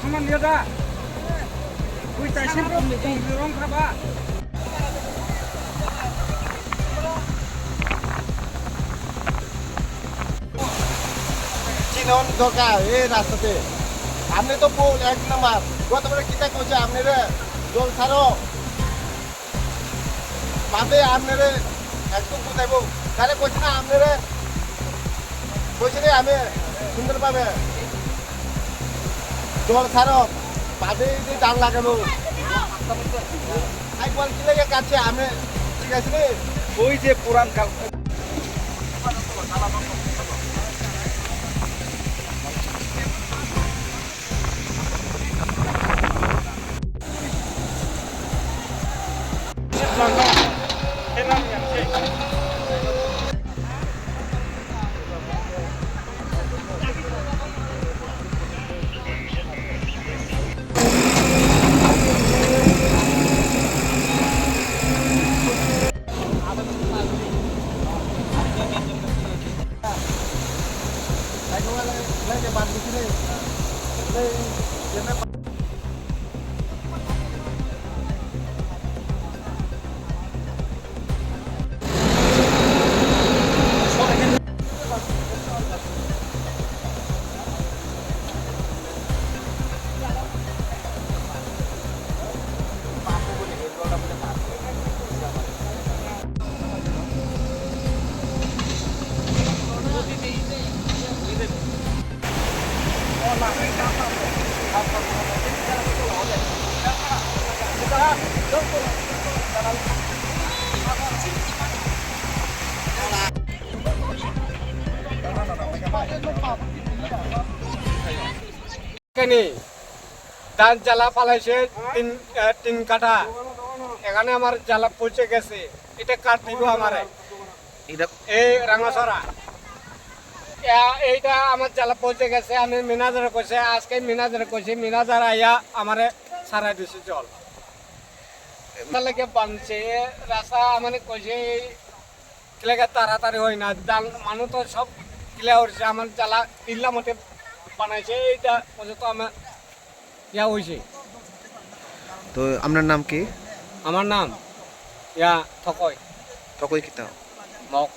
আমার নিয়ে যা তুই চাইছিস রং খাবা চিনন দরকার এই রাস্তাতে আপনি তো ভুল এক নাম্বার গতবারে কিতা কইছে আপনারে জল ছাড়ো বাদে আপনারে একদম বুঝাইব তাহলে কইছে না আপনারে কইছে রে আমি সুন্দর পাবে জল ছাড়ো বাদে যে দাম লাগাবো একবার কি লাগে কাছে আমি ঠিক আছে রে ওই যে পুরান কাল lagi bantu sini ধান জ্বালা পালাইছে তিন কাঠা এখানে আমার জ্বালা পৌঁছে গেছে এটা কাঠ দিব আমারে এই রাঙাছড়া এইটা আমার জ্বালা পৌঁছে গেছে আমি মিনাজারে কইছে আজকে মিনাজারে কইছি মিনাজার আইয়া আমারে সারাই দিছে জল লাগে বানছে রাস্তা মানে কইছে কিলাকে তাড়াতাড়ি হয় না মানুষ তো সব কিলা হচ্ছে আমার জ্বালা কিল্লা মতে বানাইছে এইটা পর্যন্ত আমার ইয়া হয়েছে। তো আপনার নাম কি? আমার নাম ইয়া থকই তকই কিতা মক